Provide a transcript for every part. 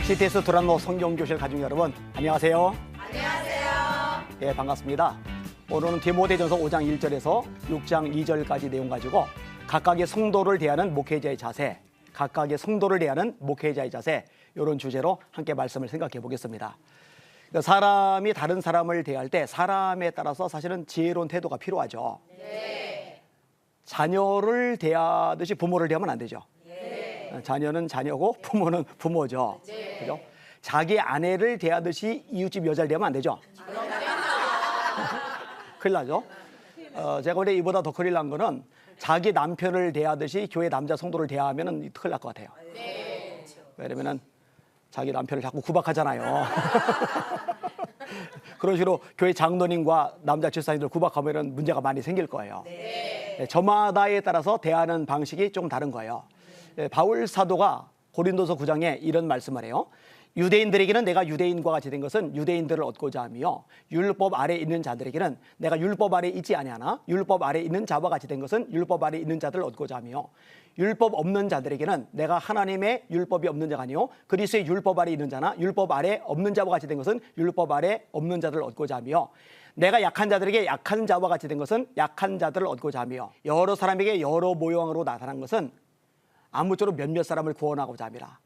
CTS 두란노 성경교실 가족 여러분, 안녕하세요. 안녕하세요. 예, 반갑습니다. 오늘은 디모데전서 5장 1절에서 6장 2절까지 내용 가지고 각각의 성도를 대하는 목회자의 자세, 이런 주제로 함께 말씀을 생각해 보겠습니다. 사람이 다른 사람을 대할 때 사람에 따라서 사실은 지혜로운 태도가 필요하죠. 네. 자녀를 대하듯이 부모를 대하면 안 되죠. 네. 자녀는 자녀고 부모는 부모죠. 네. 그죠? 자기 아내를 대하듯이 이웃집 여자를 대하면 안 되죠. 큰일 나죠. 제가 볼 때 이보다 더 큰일 난 거는 자기 남편을 대하듯이 교회 남자 성도를 대하면 큰일 날 것 같아요. 네. 왜냐면은 자기 남편을 자꾸 구박하잖아요. 그런 식으로 교회 장로님과 남자 집사님들 구박하면 문제가 많이 생길 거예요. 네. 저마다에 따라서 대하는 방식이 조금 다른 거예요. 바울 사도가 고린도서 9장에 이런 말씀을 해요. 유대인들에게는 내가 유대인과 같이 된 것은 유대인들을 얻고자 하며 율법 아래 있는 자들에게는 내가 율법 아래 있지 아니하나 율법 아래 있는 자와 같이 된 것은 율법 아래 있는 자들을 얻고자 하며 율법 없는 자들에게는 내가 하나님의 율법이 없는 자가 아니요 그리스도의 율법 아래 있는 자나 율법 아래 없는 자와 같이 된 것은 율법 아래 없는 자들을 얻고자 하며 내가 약한 자들에게 약한 자와 같이 된 것은 약한 자들을 얻고자 하며 여러 사람에게 여러 모형으로 나타난 것은 아무쪼록 몇몇 사람을 구원하고자 함이라.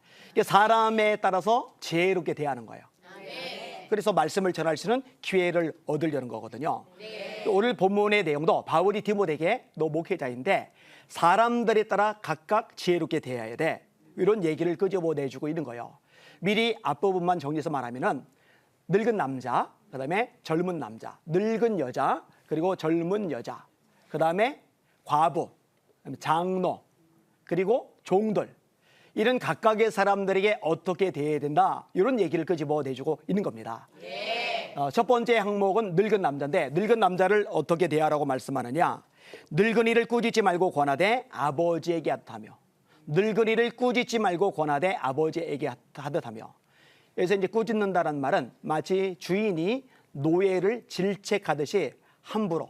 사람에 따라서 지혜롭게 대하는 거예요. 네. 그래서 말씀을 전할 수 있는 기회를 얻으려는 거거든요. 네. 오늘 본문의 내용도 바울이 디모데에게 너 목회자인데 사람들에 따라 각각 지혜롭게 대해야 돼. 이런 얘기를 끄집어내주고 있는 거예요. 미리 앞부분만 정리해서 말하면은 늙은 남자, 그 다음에 젊은 남자, 늙은 여자, 그리고 젊은 여자, 그 다음에 과부, 그다음에 장로, 그리고 종들, 이런 각각의 사람들에게 어떻게 대해야 된다, 이런 얘기를 끄집어내주고 있는 겁니다. 네. 첫 번째 항목은 늙은 남자인데 늙은 남자를 어떻게 대하라고 말씀하느냐. 늙은이를 꾸짖지 말고 권하되 아버지에게 하듯하며, 늙은이를 꾸짖지 말고 권하되 아버지에게 하듯하며. 그래서 이제 꾸짖는다는 말은 마치 주인이 노예를 질책하듯이 함부로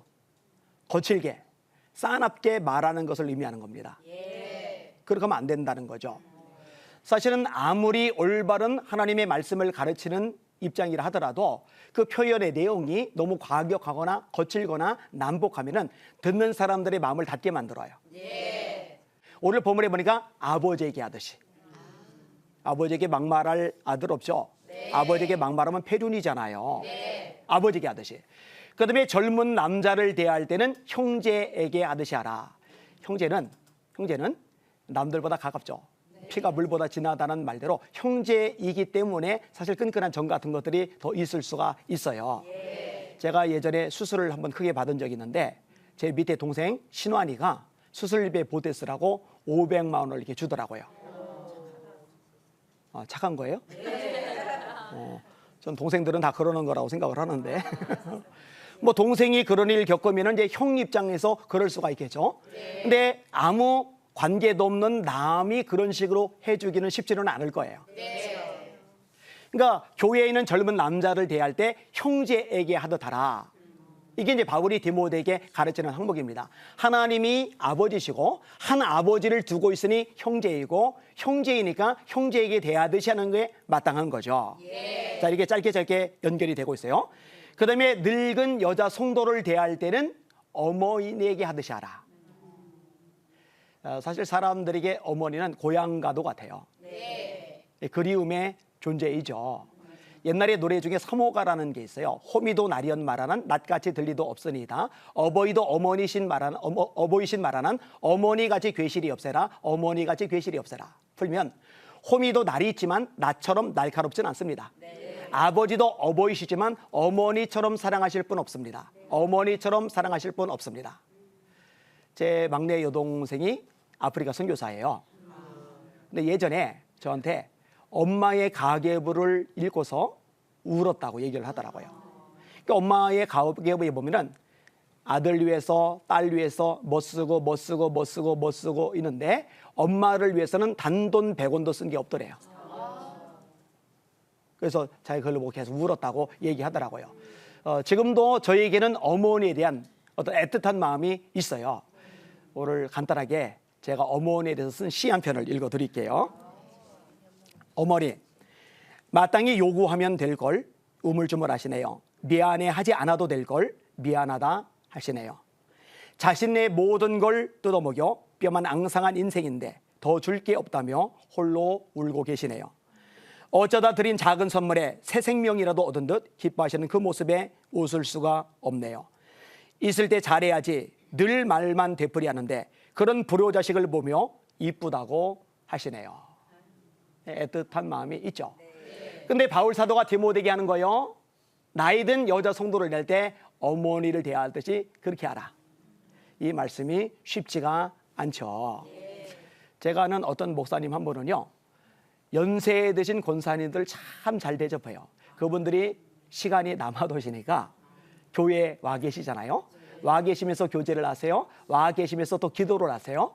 거칠게 싸납게 말하는 것을 의미하는 겁니다. 그렇게 하면 안 된다는 거죠. 사실은 아무리 올바른 하나님의 말씀을 가르치는 입장이라 하더라도 그 표현의 내용이 너무 과격하거나 거칠거나 난폭하면은 듣는 사람들의 마음을 닫게 만들어요. 네. 오늘 본문에 보니까 아버지에게 하듯이. 아버지에게 막말할 아들 없죠. 네. 아버지에게 막말하면 폐륜이잖아요. 네. 아버지에게 하듯이. 그 다음에 젊은 남자를 대할 때는 형제에게 하듯이 하라. 형제는 남들보다 가깝죠. 피가 물보다 진하다는 말대로 형제이기 때문에 사실 끈끈한 정 같은 것들이 더 있을 수가 있어요. 제가 예전에 수술을 한번 크게 받은 적이 있는데 제 밑에 동생 신환이가 수술비에 보태쓰라고 500만 원을 이렇게 주더라고요. 착한 거예요? 전 동생들은 다 그러는 거라고 생각을 하는데 뭐 동생이 그런 일 겪으면 이제 형 입장에서 그럴 수가 있겠죠. 근데 아무 관계도 없는 남이 그런 식으로 해주기는 쉽지는 않을 거예요. 네. 그러니까 교회에 있는 젊은 남자를 대할 때 형제에게 하듯 하라. 이게 이제 바울이 디모데에게 가르치는 항목입니다. 하나님이 아버지시고 한 아버지를 두고 있으니 형제이고 형제이니까 형제에게 대하듯이 하는 게 마땅한 거죠. 자, 이게 짧게 연결이 되고 있어요. 그 다음에 늙은 여자 성도를 대할 때는 어머니에게 하듯이 하라. 사실 사람들에게 어머니는 고향과도 같아요. 네. 그리움의 존재이죠. 옛날에 노래 중에 삼호가라는 게 있어요. 호미도 나리언 말하는 낫같이 들리도 없으니이다. 어버이도 어머니신 말하는 어버이신 말하는 어머니같이 괴실이 없애라. 어머니같이 괴실이 없애라. 풀면 호미도 날이 있지만 나처럼 날카롭진 않습니다. 아버지도 어버이시지만 어머니처럼 사랑하실 분 없습니다. 어머니처럼 사랑하실 분 없습니다. 제 막내 여동생이 아프리카 선교사예요. 근데 예전에 저한테 엄마의 가계부를 읽고서 울었다고 얘기를 하더라고요. 그러니까 엄마의 가계부에 보면은 아들 위해서 딸 위해서 뭐 쓰고 있는데 엄마를 위해서는 단돈 100원도 쓴 게 없더래요. 그래서 자기가 그걸 보고 계속 울었다고 얘기하더라고요. 지금도 저에게는 어머니에 대한 어떤 애틋한 마음이 있어요. 오늘 간단하게 제가 어머니에 대해서 쓴 시 한 편을 읽어드릴게요. 어머니, 마땅히 요구하면 될 걸 우물쭈물하시네요. 미안해하지 않아도 될 걸 미안하다 하시네요. 자신의 모든 걸 뜯어먹여 뼈만 앙상한 인생인데 더 줄 게 없다며 홀로 울고 계시네요. 어쩌다 드린 작은 선물에 새 생명이라도 얻은 듯 기뻐하시는 그 모습에 웃을 수가 없네요. 있을 때 잘해야지 늘 말만 되풀이하는데 그런 불효자식을 보며 이쁘다고 하시네요. 애틋한 마음이 있죠. 근데 바울 사도가 디모데에게 하는 거요, 나이 든 여자 성도를 낼 때 어머니를 대하듯이 그렇게 하라. 이 말씀이 쉽지가 않죠. 제가 아는 어떤 목사님 한 분은요, 연세 드신 권사님들 참 잘 대접해요. 그분들이 시간이 남아도시니까 교회에 와 계시잖아요. 와 계시면서 교제를 하세요. 와 계시면서 또 기도를 하세요.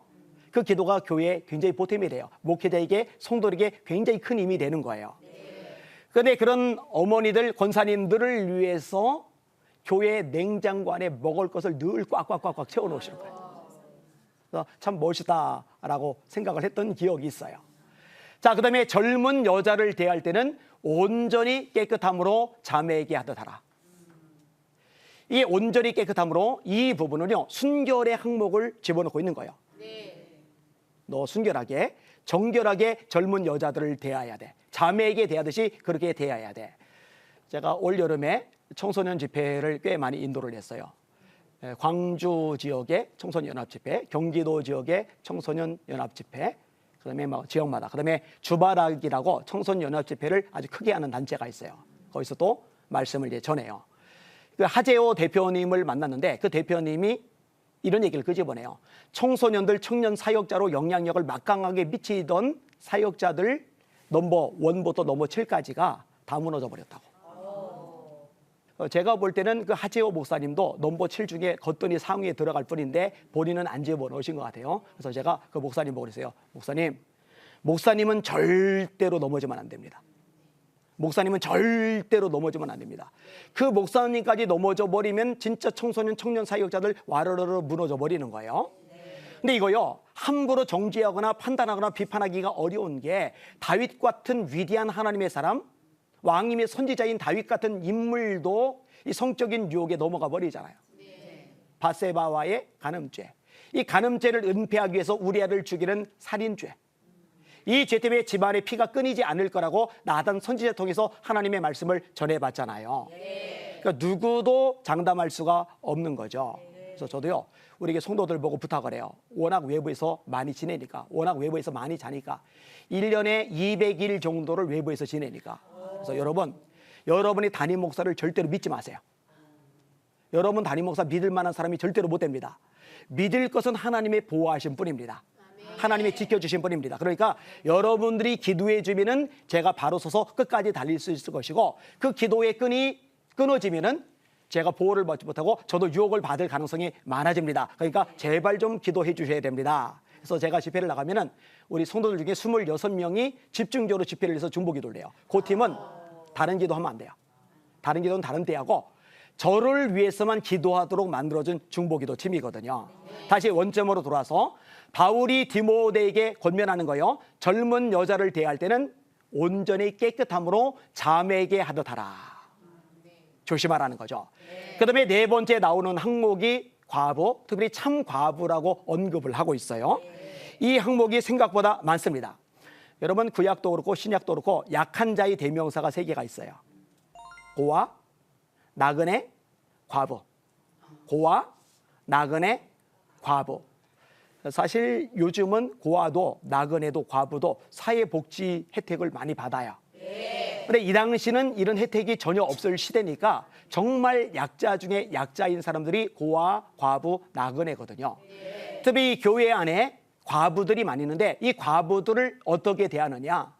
그 기도가 교회에 굉장히 보탬이 돼요. 목회자에게, 성도에게 굉장히 큰 힘이 되는 거예요. 그런데 그런 어머니들, 권사님들을 위해서 교회 냉장고 안에 먹을 것을 늘 꽉꽉꽉꽉 채워놓으시는 거예요. 그래서 참 멋있다라고 생각을 했던 기억이 있어요. 자, 그 다음에 젊은 여자를 대할 때는 온전히 깨끗함으로 자매에게 하듯 하라. 이 온전히 깨끗함으로, 이 부분은요, 순결의 항목을 집어넣고 있는 거예요. 너 순결하게, 정결하게 젊은 여자들을 대해야 돼. 자매에게 대하듯이 그렇게 대해야 돼. 제가 올 여름에 청소년 집회를 꽤 많이 인도를 했어요. 광주 지역의 청소년 연합 집회, 경기도 지역의 청소년 연합 집회, 그다음에 뭐 지역마다, 그다음에 주바락이라고 청소년 연합 집회를 아주 크게 하는 단체가 있어요. 거기서 또 말씀을 이제 전해요. 그 하재호 대표님을 만났는데 그 대표님이 이런 얘기를 끄집어내요. 청소년들 청년 사역자로 영향력을 막강하게 미치던 사역자들 넘버 1부터 넘버 7까지가 다 무너져 버렸다고. 제가 볼 때는 그 하재호 목사님도 넘버 7 중에 거뜬히 상위에 들어갈 뿐인데 본인은 안 집어넣으신 것 같아요. 그래서 제가 그 목사님 보고 그랬어요. 목사님은 절대로 넘어지면 안 됩니다. 목사님은 절대로 넘어지면 안 됩니다. 그 목사님까지 넘어져 버리면 진짜 청소년 청년 사역자들 와르르르 무너져 버리는 거예요. 근데 이거요, 함부로 정죄하거나 판단하거나 비판하기가 어려운 게, 다윗 같은 위대한 하나님의 사람, 왕님의 선지자인 다윗 같은 인물도 이 성적인 유혹에 넘어가 버리잖아요. 바세바와의 간음죄, 이 간음죄를 은폐하기 위해서 우리아를 죽이는 살인죄, 이 죄 때문에 집안의 피가 끊이지 않을 거라고 나단 선지자 통해서 하나님의 말씀을 전해봤잖아요. 그러니까 누구도 장담할 수가 없는 거죠. 그래서 저도요, 우리 성도들 보고 부탁을 해요. 워낙 외부에서 많이 지내니까, 워낙 외부에서 많이 자니까 1년에 200일 정도를 외부에서 지내니까. 그래서 여러분이 담임 목사를 절대로 믿지 마세요. 여러분 담임 목사 믿을 만한 사람이 절대로 못 됩니다. 믿을 것은 하나님의 보호하신 분입니다. 하나님이 지켜주신 분입니다. 그러니까 여러분들이 기도해 주면은 제가 바로 서서 끝까지 달릴 수 있을 것이고, 그 기도의 끈이 끊어지면은 제가 보호를 받지 못하고 저도 유혹을 받을 가능성이 많아집니다. 그러니까 제발 좀 기도해 주셔야 됩니다. 그래서 제가 집회를 나가면은 우리 성도들 중에 26명이 집중적으로 집회를 해서 중보기도를 해요. 그 팀은 다른 기도하면 안 돼요. 다른 기도는 다른 때하고 저를 위해서만 기도하도록 만들어준 중보기도 팀이거든요. 다시 원점으로 돌아서 바울이 디모데에게 권면하는 거요, 젊은 여자를 대할 때는 온전히 깨끗함으로 자매에게 하듯 하라. 조심하라는 거죠. 그 다음에 네 번째 나오는 항목이 과부, 특별히 참 과부라고 언급을 하고 있어요. 이 항목이 생각보다 많습니다. 여러분, 구약도 그렇고 신약도 그렇고 약한 자의 대명사가 3개가 있어요. 고아, 나그네, 과부. 고아, 나그네, 과부. 사실 요즘은 고아도 나그네도 과부도 사회복지 혜택을 많이 받아요. 그런데 이 당시는 이런 혜택이 전혀 없을 시대니까 정말 약자 중에 약자인 사람들이 고아, 과부, 나그네거든요. 특히 교회 안에 과부들이 많이 있는데 이 과부들을 어떻게 대하느냐,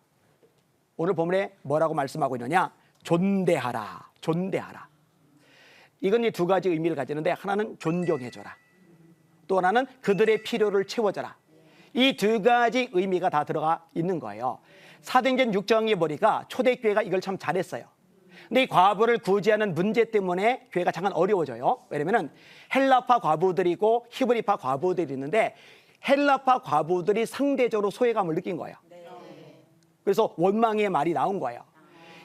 오늘 본문에 뭐라고 말씀하고 있느냐, 존대하라, 존대하라. 이건 이 2가지 의미를 가지는데, 하나는 존경해줘라, 또 하나는 그들의 필요를 채워줘라. 이 2가지 의미가 다 들어가 있는 거예요. 사도행전 6장에 보니까 초대교회가 이걸 참 잘했어요. 근데 이 과부를 구제하는 문제 때문에 교회가 잠깐 어려워져요. 왜냐면은 헬라파 과부들이 있고 히브리파 과부들이 있는데, 헬라파 과부들이 상대적으로 소외감을 느낀 거예요. 그래서 원망의 말이 나온 거예요.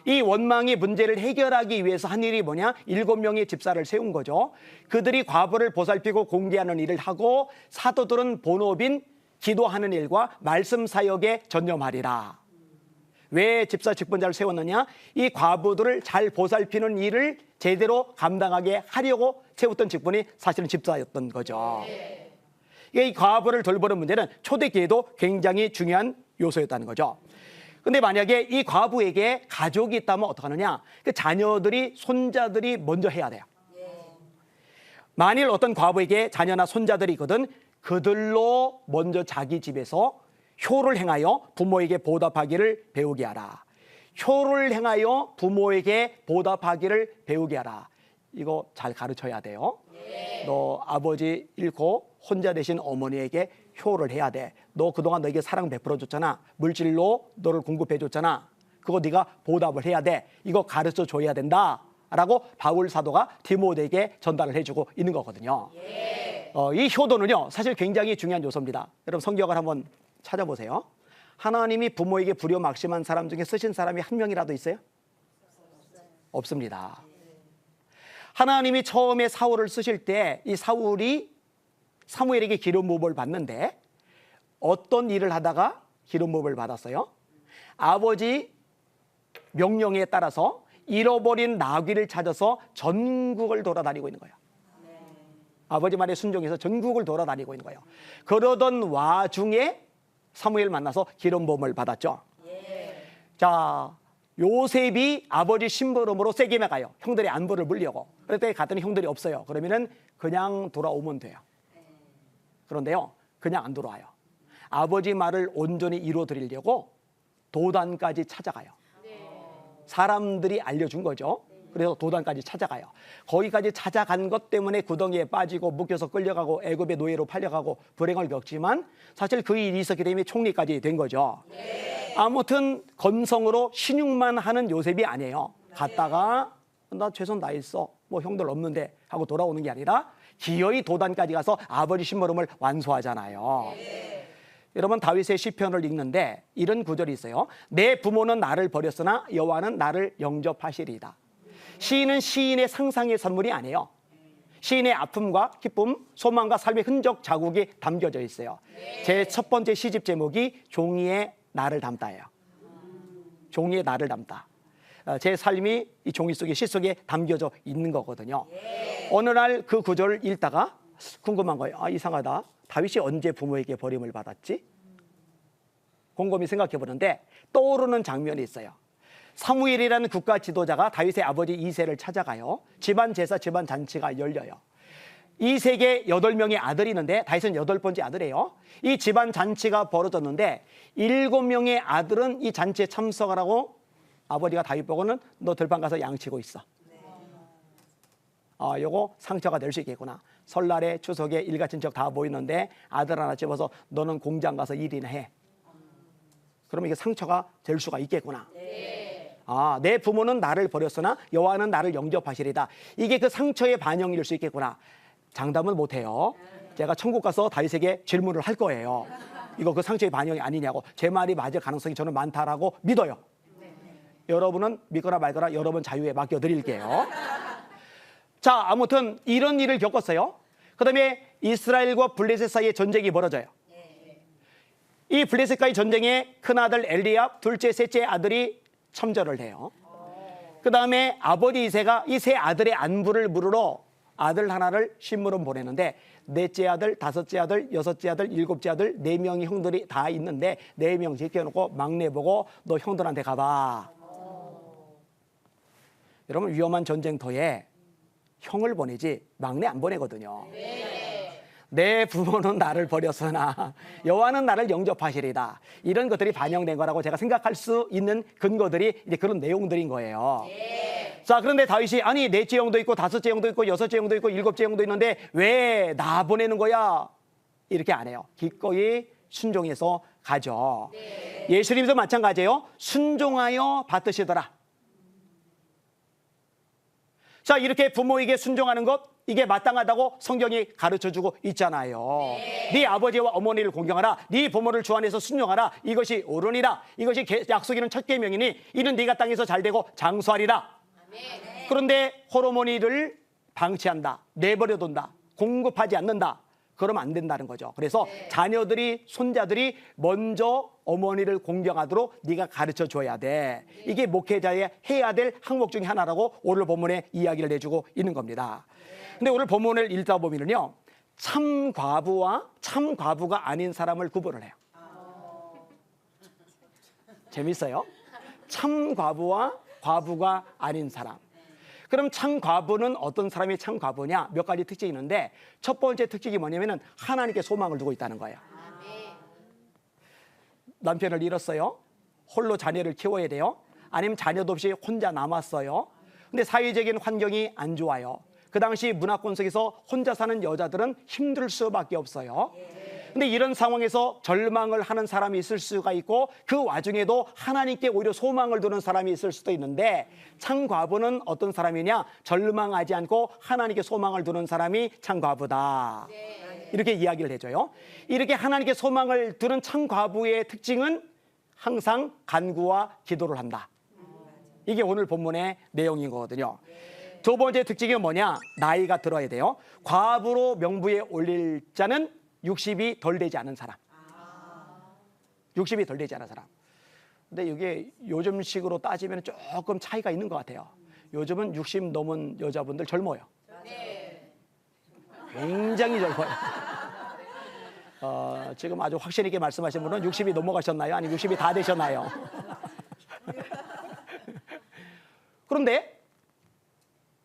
이 원망의 문제를 해결하기 위해서 한 일이 뭐냐? 7명의 집사를 세운 거죠. 그들이 과부를 보살피고 공개하는 일을 하고 사도들은 본업인 기도하는 일과 말씀 사역에 전념하리라. 왜 집사 직분자를 세웠느냐? 이 과부들을 잘 보살피는 일을 제대로 감당하게 하려고 세웠던 직분이 사실은 집사였던 거죠. 이 과부를 돌보는 문제는 초대교회도 굉장히 중요한 요소였다는 거죠. 근데 만약에 이 과부에게 가족이 있다면 어떡하느냐? 그 자녀들이, 손자들이 먼저 해야 돼요. 만일 어떤 과부에게 자녀나 손자들이 있거든, 그들로 먼저 자기 집에서 효를 행하여 부모에게 보답하기를 배우게 하라. 효를 행하여 부모에게 보답하기를 배우게 하라. 이거 잘 가르쳐야 돼요. 너 아버지 잃고 혼자 되신 어머니에게 효를 해야 돼. 너 그동안 너에게 사랑 베풀어줬잖아. 물질로 너를 공급해줬잖아. 그거 네가 보답을 해야 돼. 이거 가르쳐 줘야 된다. 라고 바울 사도가 디모데에게 전달을 해주고 있는 거거든요. 이 효도는요, 사실 굉장히 중요한 요소입니다. 여러분 성경을 한번 찾아보세요. 하나님이 부모에게 불효막심한 사람 중에 쓰신 사람이 한 명이라도 있어요? 없습니다. 하나님이 처음에 사울을 쓰실 때 이 사울이 사무엘에게 기름 부음을 받는데 어떤 일을 하다가 기름 부음을 받았어요? 아버지 명령에 따라서 잃어버린 나귀를 찾아서 전국을 돌아다니고 있는 거예요. 아버지 말에 순종해서 전국을 돌아다니고 있는 거예요. 그러던 와중에 사무엘 만나서 기름 부음을 받았죠. 자, 요셉이 아버지 심부름으로 세겜에 가요. 형들의 안부를 물려고. 그랬더니 갔더니 형들이 없어요. 그러면은 그냥 돌아오면 돼요. 그런데요, 그냥 안 돌아와요. 아버지 말을 온전히 이루어드리려고 도단까지 찾아가요. 사람들이 알려준 거죠. 그래서 도단까지 찾아가요. 거기까지 찾아간 것 때문에 구덩이에 빠지고 묶여서 끌려가고 애굽의 노예로 팔려가고 불행을 겪지만 사실 그 일이 있었기 때문에 총리까지 된 거죠. 아무튼 건성으로 신용만 하는 요셉이 아니에요. 갔다가 나 최선 다했어. 뭐 형들 없는데 하고 돌아오는 게 아니라 기어이 도단까지 가서 아버지 심부름을 완수하잖아요. 여러분 다윗의 시편을 읽는데 이런 구절이 있어요. 내 부모는 나를 버렸으나 여호와는 나를 영접하시리이다. 시인은 시인의 상상의 선물이 아니에요. 시인의 아픔과 기쁨, 소망과 삶의 흔적 자국이 담겨져 있어요. 제 첫 번째 시집 제목이 종이에 나를 담다예요. 종이에 나를 담다. 제 삶이 이 종이 속에 시 속에 담겨져 있는 거거든요. 어느 날 그 구절을 읽다가 궁금한 거예요. 아, 이상하다. 다윗이 언제 부모에게 버림을 받았지? 곰곰이 생각해 보는데 떠오르는 장면이 있어요. 사무엘이라는 국가 지도자가 다윗의 아버지 이새를 찾아가요. 집안 제사, 집안 잔치가 열려요. 이새에게 8명의 아들이 있는데 다윗은 8번째 아들이에요. 이 집안 잔치가 벌어졌는데 7명의 아들은 이 잔치에 참석을 하고 아버지가 다윗 보고는 너 들판 가서 양치고 있어. 요거 상처가 될 수 있겠구나. 설날에 추석에 일가친척 다 모이는데 아들 하나 집어서 너는 공장 가서 일이나 해. 그러면 이게 상처가 될 수가 있겠구나. 내 부모는 나를 버렸으나 여호와는 나를 영접하시리다. 이게 그 상처의 반영일 수 있겠구나. 장담은 못해요. 제가 천국 가서 다윗에게 질문을 할 거예요. 이거 그 상처의 반영이 아니냐고. 제 말이 맞을 가능성이 저는 많다라고 믿어요. 여러분은 믿거나 말거나 여러분 자유에 맡겨드릴게요. 자, 아무튼 이런 일을 겪었어요. 그 다음에 이스라엘과 블레셋 사이에 전쟁이 벌어져요. 이 블레셋과의 전쟁에 큰아들 엘리압, 둘째, 셋째 아들이 참전을 해요. 그 다음에 아버지 이새가 이 세 아들의 안부를 물으러 아들 하나를 심부름 보내는데 넷째 아들, 다섯째 아들, 여섯째 아들, 일곱째 아들 4명의 형들이 다 있는데 4명 제껴놓고 막내 보고 너 형들한테 가봐. 여러분 위험한 전쟁터에 형을 보내지 막내 안 보내거든요. 내 부모는 나를 버렸으나 여호와는 나를 영접하시리다. 이런 것들이 반영된 거라고 제가 생각할 수 있는 근거들이 이제 그런 내용들인 거예요. 자, 그런데 다윗이 아니 넷째 형도 있고 다섯째 형도 있고 여섯째 형도 있고 일곱째 형도 있는데 왜 나 보내는 거야? 이렇게 안 해요. 기꺼이 순종해서 가죠. 예수님도 마찬가지예요. 순종하여 받으시더라. 자, 이렇게 부모에게 순종하는 것, 이게 마땅하다고 성경이 가르쳐주고 있잖아요. 네 아버지와 어머니를 공경하라. 네 부모를 주 안에서 순종하라. 이것이 옳으니라. 이것이 약속이는 첫 계명이니 이는 네가 땅에서 잘되고 장수하리라. 그런데 호르몬이를 방치한다, 내버려둔다, 공급하지 않는다, 그러면 안 된다는 거죠. 그래서 자녀들이, 손자들이 먼저 어머니를 공경하도록 네가 가르쳐 줘야 돼. 이게 목회자의 해야 될 항목 중에 하나라고 오늘 본문에 이야기를 해주고 있는 겁니다. 근데 오늘 본문을 읽다 보면요, 참 과부와 참 과부가 아닌 사람을 구분을 해요. 재밌어요? 참 과부와 과부가 아닌 사람. 그럼 참 과부는 어떤 사람이 참 과부냐? 몇 가지 특징이 있는데, 첫 번째 특징이 뭐냐면은 하나님께 소망을 두고 있다는 거예요. 남편을 잃었어요. 홀로 자녀를 키워야 돼요. 아니면 자녀도 없이 혼자 남았어요. 근데 사회적인 환경이 안 좋아요. 그 당시 문화권 속에서 혼자 사는 여자들은 힘들 수밖에 없어요. 근데 이런 상황에서 절망을 하는 사람이 있을 수가 있고, 그 와중에도 하나님께 오히려 소망을 두는 사람이 있을 수도 있는데, 참 과부는 어떤 사람이냐? 절망하지 않고 하나님께 소망을 두는 사람이 참 과부다. 이렇게 이야기를 해줘요. 이렇게 하나님께 소망을 두는 참 과부의 특징은 항상 간구와 기도를 한다. 이게 오늘 본문의 내용인 거거든요. 두 번째 특징이 뭐냐? 나이가 들어야 돼요. 과부로 명부에 올릴 자는 60이 덜 되지 않은 사람. 60이 덜 되지 않은 사람. 근데 이게 요즘식으로 따지면 조금 차이가 있는 것 같아요. 요즘은 60 넘은 여자분들 젊어요. 굉장히 젊어요. 지금 아주 확신 있게 말씀하신 분은 60이 넘어가셨나요? 아니면 60이 다 되셨나요? 그런데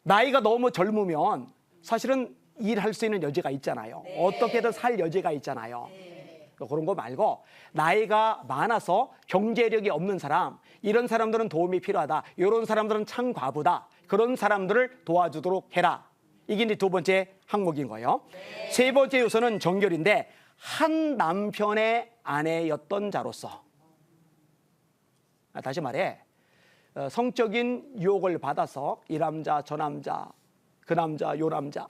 나이가 너무 젊으면 사실은 일할 수 있는 여지가 있잖아요. 어떻게든 살 여지가 있잖아요. 그런 거 말고 나이가 많아서 경제력이 없는 사람, 이런 사람들은 도움이 필요하다. 이런 사람들은 참 과부다. 그런 사람들을 도와주도록 해라. 이게 이제 두 번째 항목인 거예요. 세 번째 요소는 정결인데, 한 남편의 아내였던 자로서. 다시 말해, 성적인 유혹을 받아서 이 남자 저 남자 그 남자 요 남자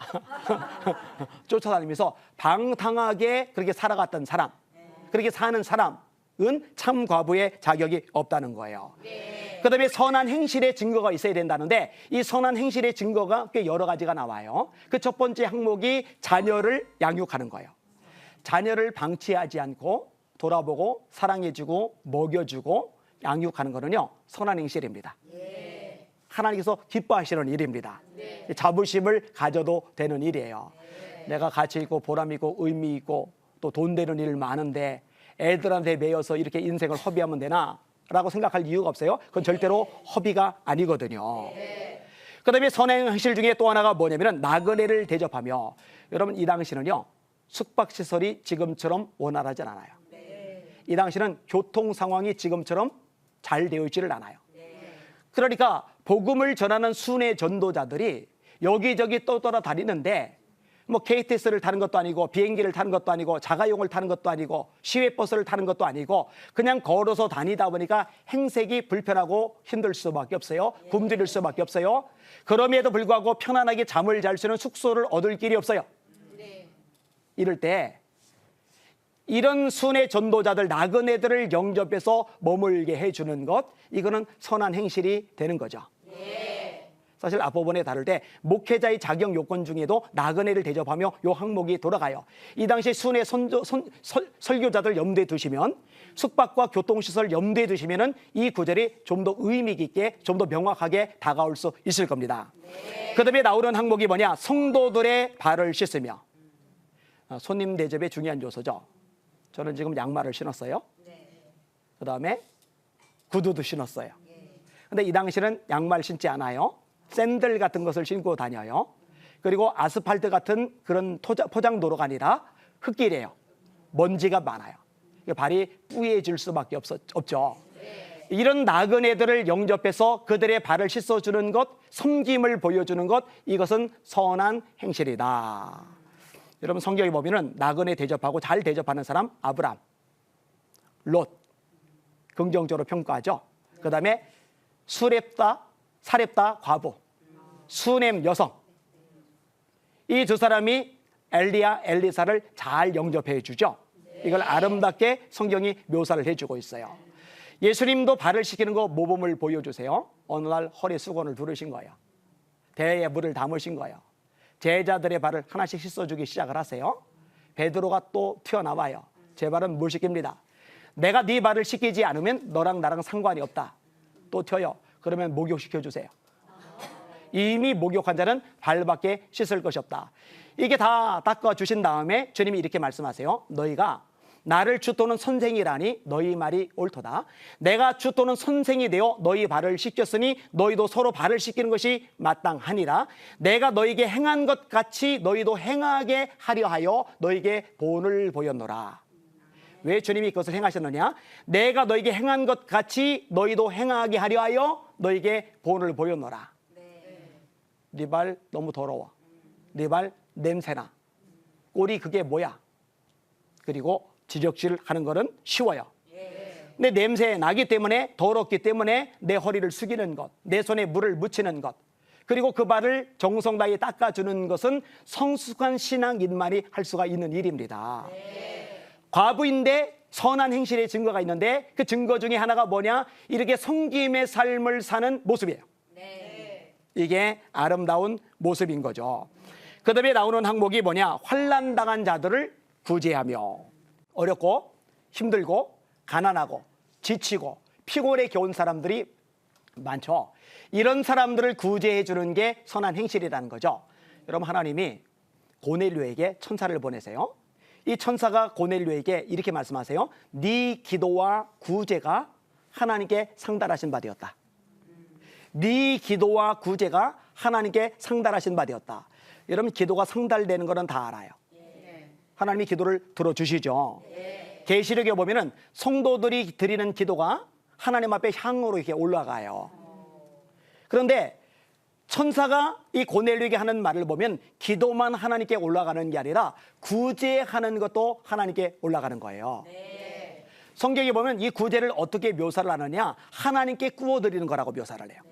쫓아다니면서 방탕하게 그렇게 살아갔던 사람, 그렇게 사는 사람은 참 과부의 자격이 없다는 거예요. 그다음에 선한 행실의 증거가 있어야 된다는데, 이 선한 행실의 증거가 꽤 여러 가지가 나와요. 그 첫 번째 항목이 자녀를 양육하는 거예요. 자녀를 방치하지 않고 돌아보고 사랑해주고 먹여주고 양육하는 거는요, 선한 행실입니다. 하나님께서 기뻐하시는 일입니다. 자부심을 가져도 되는 일이에요. 내가 가치 있고 보람 있고 의미 있고 또 돈 되는 일 많은데 애들한테 매여서 이렇게 인생을 허비하면 되나? 라고 생각할 이유가 없어요. 그건 절대로 허비가 아니거든요. 그다음에 선행 행실 중에 또 하나가 뭐냐면 나그네를 대접하며, 여러분 이 당시는요, 숙박시설이 지금처럼 원활하지 않아요. 이 당시는 교통 상황이 지금처럼 잘 되어 있지를 않아요. 그러니까 복음을 전하는 순회 전도자들이 여기저기 떠돌아다니는데, 뭐 KTX를 타는 것도 아니고 비행기를 타는 것도 아니고 자가용을 타는 것도 아니고 시외버스를 타는 것도 아니고 그냥 걸어서 다니다 보니까 행색이 불편하고 힘들 수밖에 없어요. 굶주릴 수밖에 없어요. 그럼에도 불구하고 편안하게 잠을 잘 수 있는 숙소를 얻을 길이 없어요. 이럴 때 이런 순회 전도자들, 나그네들을 영접해서 머물게 해주는 것, 이거는 선한 행실이 되는 거죠. 사실 앞부분에 다룰 때 목회자의 자격 요건 중에도 나그네를 대접하며 요 항목이 돌아가요. 이 당시 순회 설교자들 염두에 두시면, 숙박과 교통시설 염두에 두시면은 이 구절이 좀 더 의미 있게, 좀 더 명확하게 다가올 수 있을 겁니다. 그다음에 나오는 항목이 뭐냐? 성도들의 발을 씻으며. 손님 대접의 중요한 요소죠. 저는 지금 양말을 신었어요. 그다음에 구두도 신었어요. 근데 이 당시는 양말 신지 않아요. 샌들 같은 것을 신고 다녀요. 그리고 아스팔트 같은 그런 포장도로가 아니라 흙길이에요. 먼지가 많아요. 발이 뿌얘질 수밖에 없죠. 이런 나그네들을 영접해서 그들의 발을 씻어주는 것, 섬김을 보여주는 것, 이것은 선한 행실이다. 여러분 성경에 보면은 나그네 대접하고 잘 대접하는 사람, 아브람, 롯, 긍정적으로 평가하죠. 그 다음에 사렙다, 과부, 수넴 여성. 이 두 사람이 엘리야, 엘리사를 잘 영접해 주죠. 이걸 아름답게 성경이 묘사를 해주고 있어요. 예수님도 발을 씻기는 거 모범을 보여주세요. 어느 날 허리 수건을 두르신 거예요. 대에 물을 담으신 거예요. 제자들의 발을 하나씩 씻어주기 시작을 하세요. 베드로가 또 튀어나와요. 제 발은 물 씻깁니다. 내가 네 발을 씻기지 않으면 너랑 나랑 상관이 없다. 또 튀어요. 그러면 목욕시켜주세요. 이미 목욕한 자는 발밖에 씻을 것이 없다. 이게 다 닦아주신 다음에 주님이 이렇게 말씀하세요. 너희가 나를 주 또는 선생이라니 너희 말이 옳도다. 내가 주 또는 선생이 되어 너희 발을 씻겼으니 너희도 서로 발을 씻기는 것이 마땅하니라. 내가 너희에게 행한 것 같이 너희도 행하게 하려 하여 너희에게 본을 보였노라. 왜 주님이 그것을 행하셨느냐? 내가 너희에게 행한 것 같이 너희도 행하게 하려 하여 너희에게 본을 보였노라. 네 발 너무 더러워. 네 발 냄새나. 꼴이 그게 뭐야? 그리고 지적질 하는 거는 쉬워요. 내 냄새 나기 때문에, 더럽기 때문에 내 허리를 숙이는 것, 내 손에 물을 묻히는 것, 그리고 그 발을 정성 다해 닦아주는 것은 성숙한 신앙인만이 할 수가 있는 일입니다. 과부인데 선한 행실의 증거가 있는데 그 증거 중에 하나가 뭐냐? 이렇게 섬김의 삶을 사는 모습이에요. 이게 아름다운 모습인 거죠. 그 다음에 나오는 항목이 뭐냐? 환난 당한 자들을 구제하며. 어렵고 힘들고 가난하고 지치고 피곤에 겨운 사람들이 많죠. 이런 사람들을 구제해 주는 게 선한 행실이라는 거죠. 여러분, 하나님이 고넬료에게 천사를 보내세요. 이 천사가 고넬료에게 이렇게 말씀하세요. 네 기도와 구제가 하나님께 상달하신 바 되었다. 네 기도와 구제가 하나님께 상달하신 바 되었다. 여러분, 기도가 상달되는 거는 다 알아요. 하나님이 기도를 들어주시죠. 계시록에 보면은 성도들이 드리는 기도가 하나님 앞에 향으로 이렇게 올라가요. 그런데 천사가 이 고넬료에게 하는 말을 보면 기도만 하나님께 올라가는 게 아니라 구제하는 것도 하나님께 올라가는 거예요. 성경에 보면 이 구제를 어떻게 묘사를 하느냐? 하나님께 구워드리는 거라고 묘사를 해요.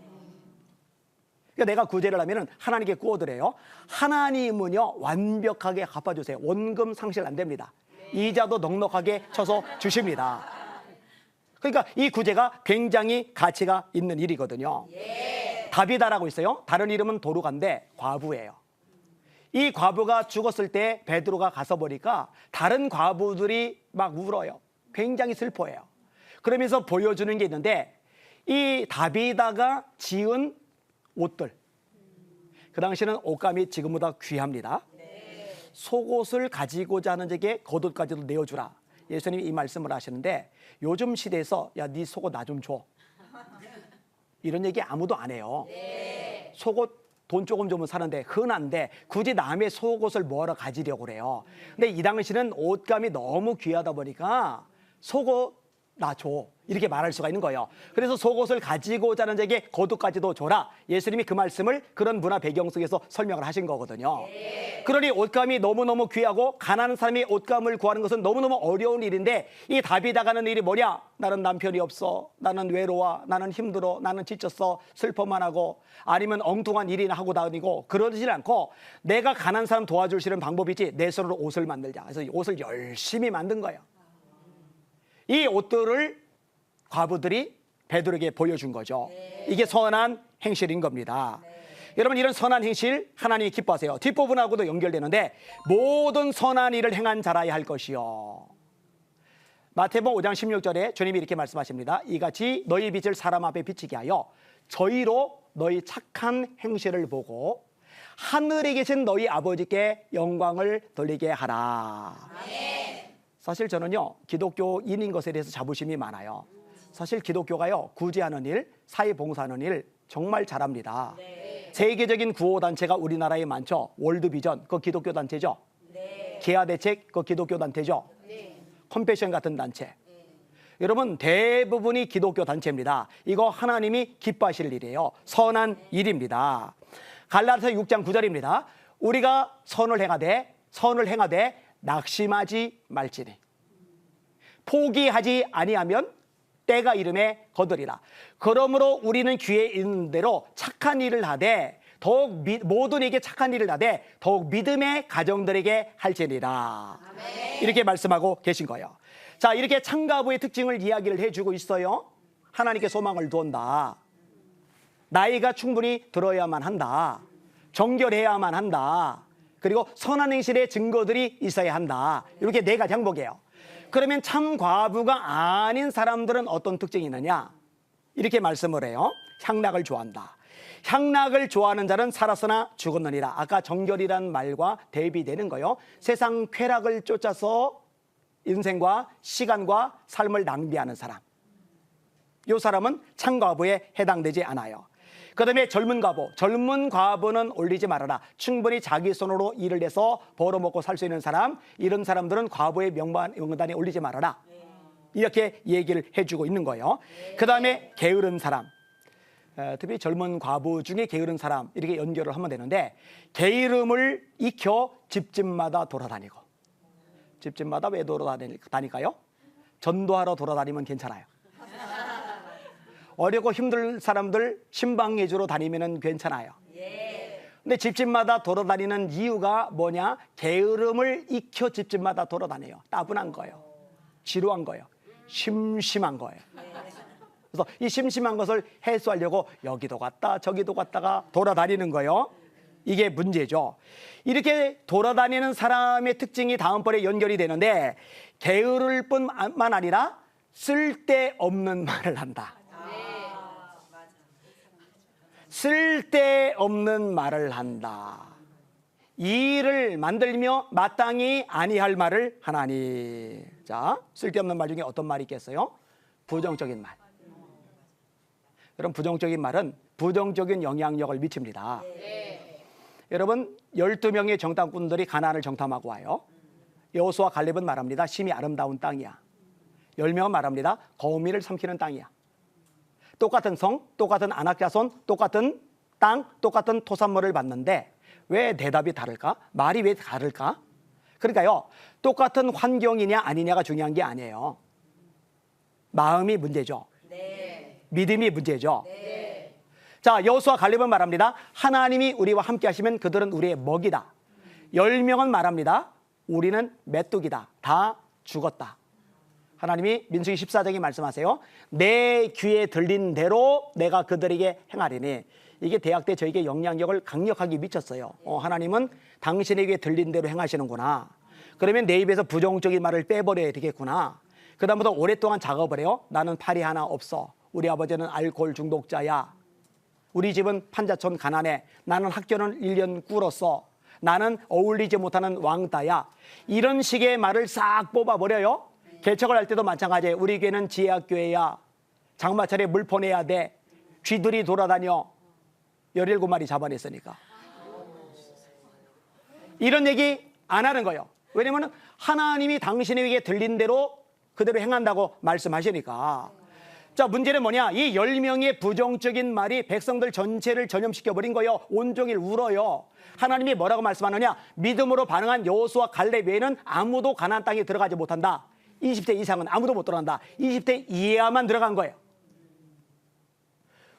그러니까 내가 구제를 하면은 하나님께 구워드려요. 하나님은요, 완벽하게 갚아주세요. 원금 상실 안 됩니다. 이자도 넉넉하게 쳐서 주십니다. 그러니까 이 구제가 굉장히 가치가 있는 일이거든요. 다비다라고 있어요. 다른 이름은 도루가인데 과부예요. 이 과부가 죽었을 때 베드로가 가서 보니까 다른 과부들이 막 울어요. 굉장히 슬퍼해요. 그러면서 보여주는 게 있는데 이 다비다가 지은 옷들, 그 당시에는 옷감이 지금보다 귀합니다. 속옷을 가지고자 하는 자에게 겉옷까지도 내어주라. 예수님이 이 말씀을 하시는데 요즘 시대에서 야, 네 속옷 나 좀 줘, 이런 얘기 아무도 안 해요. 속옷 돈 조금 주면 사는데 흔한데 굳이 남의 속옷을 뭐하러 가지려고 그래요. 근데 이 당시는 옷감이 너무 귀하다 보니까 속옷 나 줘, 이렇게 말할 수가 있는 거예요. 그래서 속옷을 가지고자 하는 자에게 겉옷까지도 줘라. 예수님이 그 말씀을 그런 문화 배경 속에서 설명을 하신 거거든요. 그러니 옷감이 너무너무 귀하고 가난한 사람이 옷감을 구하는 것은 너무너무 어려운 일인데 이 다비다가 하는 일이 뭐냐? 나는 남편이 없어, 나는 외로워, 나는 힘들어, 나는 지쳤어, 슬퍼만 하고, 아니면 엉뚱한 일이나 하고 다니고 그러지 않고 내가 가난한 사람 도와줄 수 있는 방법이지 내 손으로 옷을 만들자. 그래서 이 옷을 열심히 만든 거예요. 이 옷들을 과부들이 베드로에게 보여준 거죠. 이게 선한 행실인 겁니다. 여러분, 이런 선한 행실 하나님이 기뻐하세요. 뒷부분하고도 연결되는데 모든 선한 일을 행한 자라야 할 것이요. 마태복음 5장 16절에 주님이 이렇게 말씀하십니다. 이같이 너희 빛을 사람 앞에 비치게 하여 저희로 너희 착한 행실을 보고 하늘에 계신 너희 아버지께 영광을 돌리게 하라. 사실 저는요, 기독교인인 것에 대해서 자부심이 많아요. 사실 기독교가요, 구제하는 일, 사회봉사하는 일 정말 잘합니다. 세계적인 구호단체가 우리나라에 많죠. 월드비전, 그거 기독교 단체죠. 기아대책, 그거 기독교 단체죠. 컴패션 같은 단체. 여러분, 대부분이 기독교 단체입니다. 이거 하나님이 기뻐하실 일이에요. 선한 일입니다. 갈라디아서 6장 9절입니다. 우리가 선을 행하되 낙심하지 말지니 포기하지 아니하면 때가 이름에 거두리라. 그러므로 우리는 귀에 있는 대로 착한 일을 하되 더욱 모든 이에게 착한 일을 하되 더욱 믿음의 가정들에게 할지니라. 이렇게 말씀하고 계신 거예요. 자, 이렇게 창가부의 특징을 이야기를 해주고 있어요. 하나님께 소망을 두었다. 나이가 충분히 들어야만 한다. 정결해야만 한다. 그리고 선한 행실의 증거들이 있어야 한다. 이렇게 네 가지 항목이에요. 그러면 참 과부가 아닌 사람들은 어떤 특징이 있느냐? 이렇게 말씀을 해요. 향락을 좋아한다. 향락을 좋아하는 자는 살았으나 죽었느니라. 아까 정결이란 말과 대비되는 거요. 세상 쾌락을 쫓아서 인생과 시간과 삶을 낭비하는 사람. 이 사람은 참과부에 해당되지 않아요. 그 다음에 젊은 과부. 젊은 과부는 올리지 말아라. 충분히 자기 손으로 일을 해서 벌어먹고 살 수 있는 사람, 이런 사람들은 과부의 명단에 올리지 말아라. 이렇게 얘기를 해주고 있는 거예요. 그 다음에 게으른 사람. 특히 젊은 과부 중에 게으른 사람, 이렇게 연결을 하면 되는데, 게으름을 익혀 집집마다 돌아다니고. 집집마다 왜 돌아다닐까요? 전도하러 돌아다니면 괜찮아요. 어렵고 힘들 사람들 신방해 주러 다니면 괜찮아요. 근데 집집마다 돌아다니는 이유가 뭐냐? 게으름을 익혀 집집마다 돌아다녀요. 따분한 거예요. 지루한 거예요. 심심한 거예요. 그래서 이 심심한 것을 해소하려고 여기도 갔다 저기도 갔다가 돌아다니는 거예요. 이게 문제죠. 이렇게 돌아다니는 사람의 특징이 다음번에 연결이 되는데, 게으를 뿐만 아니라 쓸데없는 말을 한다. 쓸데없는 말을 한다. 이 일을 만들며 마땅히 아니할 말을 하나니. 자, 쓸데없는 말 중에 어떤 말이 있겠어요? 부정적인 말. 여러분, 부정적인 말은 부정적인 영향력을 미칩니다. 여러분, 12명의 정탐꾼들이 가나안을 정탐하고 와요. 여호수아 갈렙은 말합니다. 심히 아름다운 땅이야. 10명은 말합니다. 거미를 삼키는 땅이야. 똑같은 성, 똑같은 안악자손, 똑같은 땅, 똑같은 토산물을 받는데 왜 대답이 다를까? 말이 왜 다를까? 그러니까요, 똑같은 환경이냐 아니냐가 중요한 게 아니에요. 마음이 문제죠. 믿음이 문제죠. 자, 여호수아 갈렙은 말합니다. 하나님이 우리와 함께 하시면 그들은 우리의 먹이다. 10명은 말합니다. 우리는 메뚜기다. 다 죽었다. 하나님이 민수기 14장에 말씀하세요. 내 귀에 들린 대로 내가 그들에게 행하리니. 이게 대학 때 저에게 영향력을 강력하게 미쳤어요. 하나님은 당신에게 들린 대로 행하시는구나. 그러면 내 입에서 부정적인 말을 빼버려야 되겠구나. 그 다음부터 오랫동안 작업을 해요. 나는 팔이 하나 없어. 우리 아버지는 알코올 중독자야. 우리 집은 판자촌 가난해. 나는 학교는 1년 꿇었어. 나는 어울리지 못하는 왕따야. 이런 식의 말을 싹 뽑아버려요. 개척을 할 때도 마찬가지예요. 우리 교회는 지혜학교회야. 장마철에 물 보내야 돼. 쥐들이 돌아다녀. 17마리 잡아냈으니까. 이런 얘기 안 하는 거예요. 왜냐면 하나님이 당신에게 들린 대로 그대로 행한다고 말씀하시니까. 자, 문제는 뭐냐? 이 10명의 부정적인 말이 백성들 전체를 전염시켜버린 거예요. 온종일 울어요. 하나님이 뭐라고 말씀하느냐? 믿음으로 반응한 여호수아 갈렙 외에는 아무도 가나안 땅에 들어가지 못한다. 20대 이상은 아무도 못 들어간다. 20대 이하만 들어간 거예요.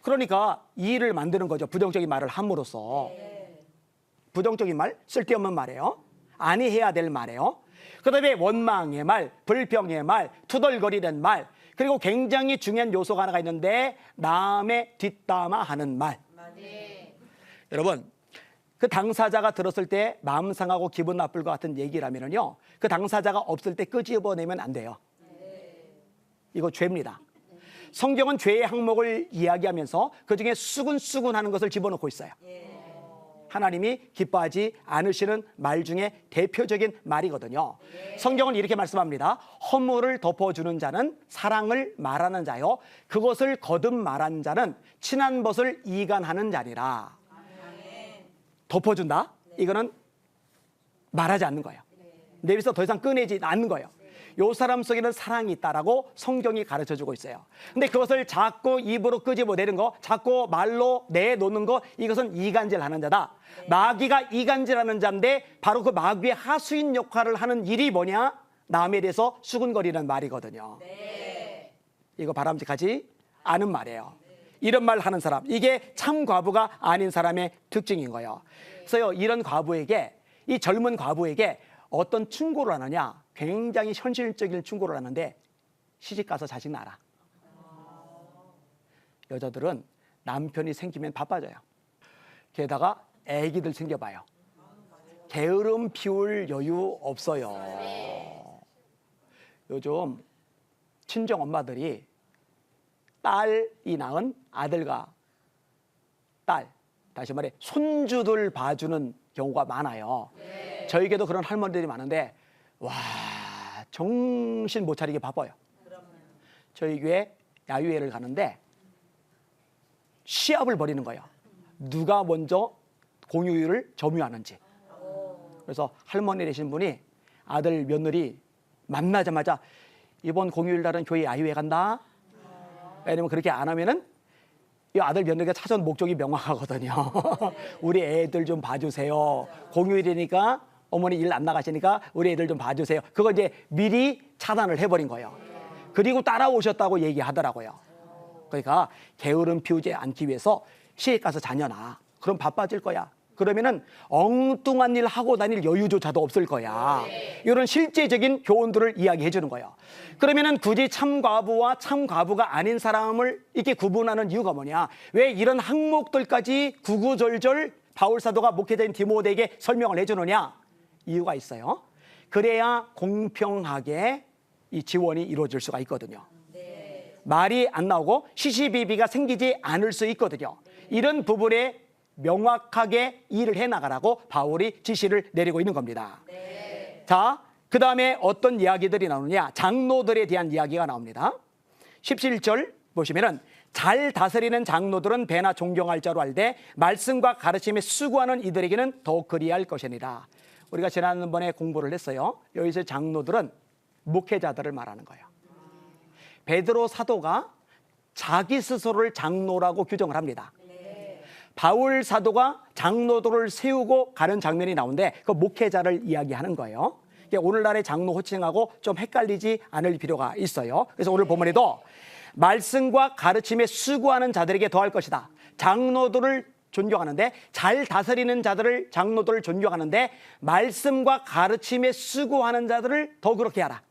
그러니까 이 일을 만드는 거죠. 부정적인 말을 함으로써. 부정적인 말, 쓸데없는 말이에요. 아니해야 될 말이에요. 그 다음에 원망의 말, 불평의 말, 투덜거리는 말, 그리고 굉장히 중요한 요소가 하나가 있는데 남의 뒷담화하는 말. 여러분, 그 당사자가 들었을 때 마음 상하고 기분 나쁠 것 같은 얘기라면요, 그 당사자가 없을 때 끄집어내면 안 돼요. 이거 죄입니다. 성경은 죄의 항목을 이야기하면서 그중에 수군수군하는 것을 집어넣고 있어요. 하나님이 기뻐하지 않으시는 말 중에 대표적인 말이거든요. 성경은 이렇게 말씀합니다. 허물을 덮어주는 자는 사랑을 말하는 자요, 그것을 거듭 말한 자는 친한 것을 이간하는 자니라. 덮어준다? 이거는 말하지 않는 거예요. 내 입에서 더 이상 꺼내지 않는 거예요. 요 사람 속에는 사랑이 있다라고 성경이 가르쳐주고 있어요. 근데 그것을 자꾸 입으로 끄집어내는 거, 자꾸 말로 내놓는 거, 이것은 이간질하는 자다. 마귀가 이간질하는 자인데 바로 그 마귀의 하수인 역할을 하는 일이 뭐냐? 남에 대해서 수군거리는 말이거든요. 이거 바람직하지 않은 말이에요. 이런 말 하는 사람, 이게 참 과부가 아닌 사람의 특징인 거예요. 그래서요, 이런 과부에게, 이 젊은 과부에게 어떤 충고를 하느냐, 굉장히 현실적인 충고를 하는데, 시집 가서 자식 낳아라. 여자들은 남편이 생기면 바빠져요. 게다가 애기들 생겨봐요. 게으름 피울 여유 없어요. 요즘 친정 엄마들이 딸이 낳은 아들과 딸, 다시 말해 손주들 봐주는 경우가 많아요. 저에게도 그런 할머니들이 많은데 와, 정신 못 차리게 바빠요. 저희 교회 야유회를 가는데 시합을 벌이는 거예요. 누가 먼저 공휴일을 점유하는지. 그래서 할머니 되신 분이 아들 며느리 만나자마자 이번 공휴일 날은 교회 야유회 간다. 왜냐면 그렇게 안 하면은 이 아들 며느리가 찾아온 목적이 명확하거든요. 우리 애들 좀 봐주세요. 공휴일이니까 어머니 일 안 나가시니까 우리 애들 좀 봐주세요. 그거 이제 미리 차단을 해버린 거예요. 그리고 따라오셨다고 얘기하더라고요. 그러니까 게으름 피우지 않기 위해서 시집 가서 자녀나. 그럼 바빠질 거야. 그러면은 엉뚱한 일 하고 다닐 여유조차도 없을 거야. 이런 실제적인 교훈들을 이야기해 주는 거예요. 그러면은 굳이 참과부와 참과부가 아닌 사람을 이렇게 구분하는 이유가 뭐냐? 왜 이런 항목들까지 구구절절 바울 사도가 목회자인 디모데에게 설명을 해주느냐? 이유가 있어요. 그래야 공평하게 이 지원이 이루어질 수가 있거든요. 말이 안 나오고 시시비비가 생기지 않을 수 있거든요. 이런 부분에 명확하게 일을 해나가라고 바울이 지시를 내리고 있는 겁니다. 자, 그 다음에 어떤 이야기들이 나오느냐? 장로들에 대한 이야기가 나옵니다. 17절 보시면은 잘 다스리는 장로들은 배나 존경할 자로 알되 말씀과 가르침에 수고하는 이들에게는 더욱 그리할 것이니라. 우리가 지난번에 공부를 했어요. 여기서 장로들은 목회자들을 말하는 거예요. 베드로 사도가 자기 스스로를 장로라고 규정을 합니다. 바울 사도가 장로들을 세우고 가는 장면이 나오는데 그 목회자를 이야기하는 거예요. 오늘날의 장로 호칭하고 좀 헷갈리지 않을 필요가 있어요. 그래서 오늘 본문에도 말씀과 가르침에 수고하는 자들에게 더할 것이다. 장로들을 존경하는데, 잘 다스리는 자들을, 장로들을 존경하는데 말씀과 가르침에 수고하는 자들을 더 그렇게 하라.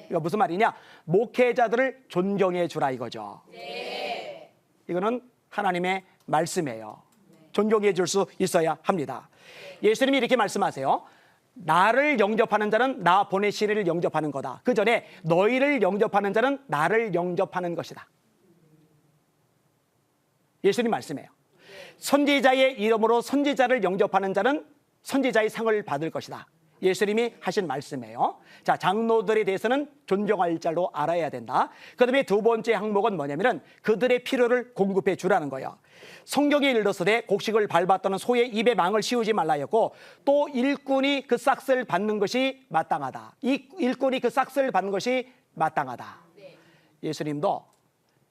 이거 무슨 말이냐? 목회자들을 존경해 주라 이거죠. 이거는 하나님의 말씀이에요. 존경해 줄 수 있어야 합니다. 예수님이 이렇게 말씀하세요. 나를 영접하는 자는 나 보내시리를 영접하는 거다. 그 전에 너희를 영접하는 자는 나를 영접하는 것이다. 예수님 말씀이에요. 선지자의 이름으로 선지자를 영접하는 자는 선지자의 상을 받을 것이다. 예수님이 하신 말씀이에요. 자, 장로들에 대해서는 존경할 자로 알아야 된다. 그 다음에 두 번째 항목은 뭐냐면은 그들의 필요를 공급해 주라는 거예요. 성경에 일렀으되 곡식을 밟았다는 소의 입에 망을 씌우지 말라였고, 또 일꾼이 그 싹을 받는 것이 마땅하다. 이 일꾼이 그 싹을 받는 것이 마땅하다. 예수님도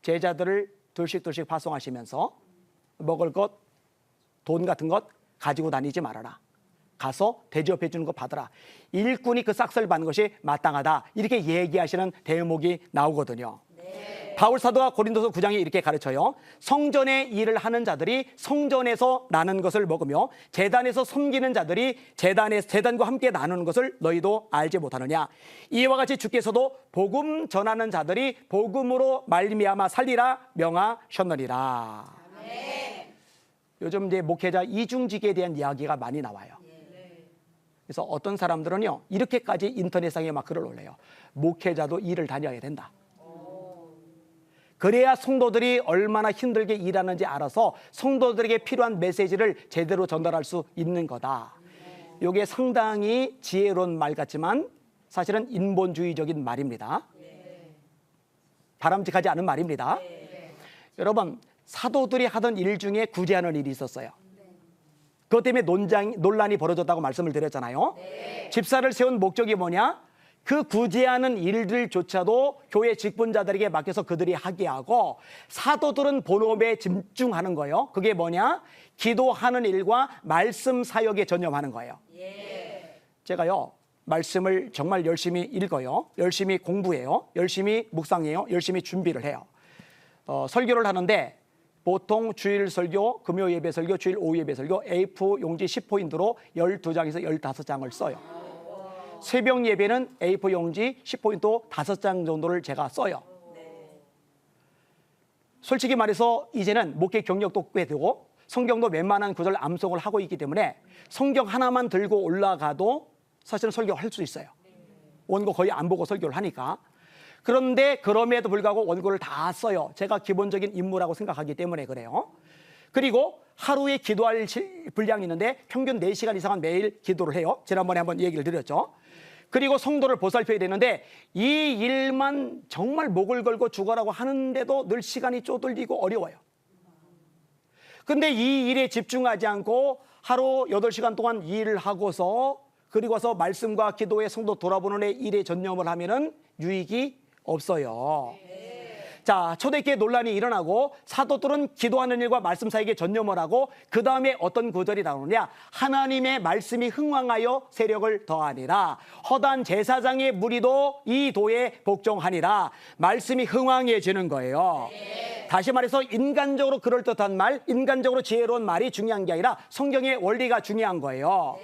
제자들을 둘씩 파송하시면서 먹을 것, 돈 같은 것 가지고 다니지 말아라. 가서 대접해 주는 거 받아라. 일꾼이 그 싹을 받는 것이 마땅하다. 이렇게 얘기하시는 대목이 나오거든요. 바울 사도가 고린도서 9장에 이렇게 가르쳐요. 성전의 일을 하는 자들이 성전에서 나는 것을 먹으며 제단에서 섬기는 자들이 제단과 함께 나누는 것을 너희도 알지 못하느냐. 이와 같이 주께서도 복음 전하는 자들이 복음으로 말미암아 살리라 명하셨느니라. 요즘 이제 목회자 이중직에 대한 이야기가 많이 나와요. 그래서 어떤 사람들은요, 이렇게까지 인터넷상에 막 글을 올려요. 목회자도 일을 다녀야 된다. 그래야 성도들이 얼마나 힘들게 일하는지 알아서 성도들에게 필요한 메시지를 제대로 전달할 수 있는 거다. 이게 상당히 지혜로운 말 같지만 사실은 인본주의적인 말입니다. 바람직하지 않은 말입니다. 여러분, 사도들이 하던 일 중에 구제하는 일이 있었어요. 그것 때문에 논란이 벌어졌다고 말씀을 드렸잖아요. 집사를 세운 목적이 뭐냐? 그 구제하는 일들조차도 교회 직분자들에게 맡겨서 그들이 하게 하고, 사도들은 본업에 집중하는 거예요. 그게 뭐냐? 기도하는 일과 말씀 사역에 전념하는 거예요. 제가요, 말씀을 정말 열심히 읽어요. 열심히 공부해요. 열심히 묵상해요. 열심히 준비를 해요. 설교를 하는데 보통 주일 설교, 금요 예배 설교, 주일 오후 예배 설교 A4 용지 10포인트로 12장에서 15장을 써요. 새벽 예배는 A4 용지 10포인트 5장 정도를 제가 써요. 솔직히 말해서 이제는 목회 경력도 꽤 되고 성경도 웬만한 구절 암송을 하고 있기 때문에 성경 하나만 들고 올라가도 사실은 설교할 수 있어요. 원고 거의 안 보고 설교를 하니까. 그런데 그럼에도 불구하고 원고를 다 써요. 제가 기본적인 임무라고 생각하기 때문에 그래요. 그리고 하루에 기도할 분량이 있는데 평균 4시간 이상은 매일 기도를 해요. 지난번에 한번 얘기를 드렸죠. 그리고 성도를 보살펴야 되는데 이 일만 정말 목을 걸고 죽어라고 하는데도 늘 시간이 쪼들리고 어려워요. 근데 이 일에 집중하지 않고 하루 8시간 동안 일을 하고서 그리고 와서 말씀과 기도에 성도 돌아보는 일에 전념을 하면은 유익이 없어요. 자, 초대교회 논란이 일어나고 사도들은 기도하는 일과 말씀 사이에 전념을 하고 그 다음에 어떤 구절이 나오느냐, 하나님의 말씀이 흥왕하여 세력을 더하니라. 허단 제사장의 무리도 이 도에 복종하니라. 말씀이 흥왕해지는 거예요. 다시 말해서 인간적으로 그럴듯한 말, 인간적으로 지혜로운 말이 중요한 게 아니라 성경의 원리가 중요한 거예요.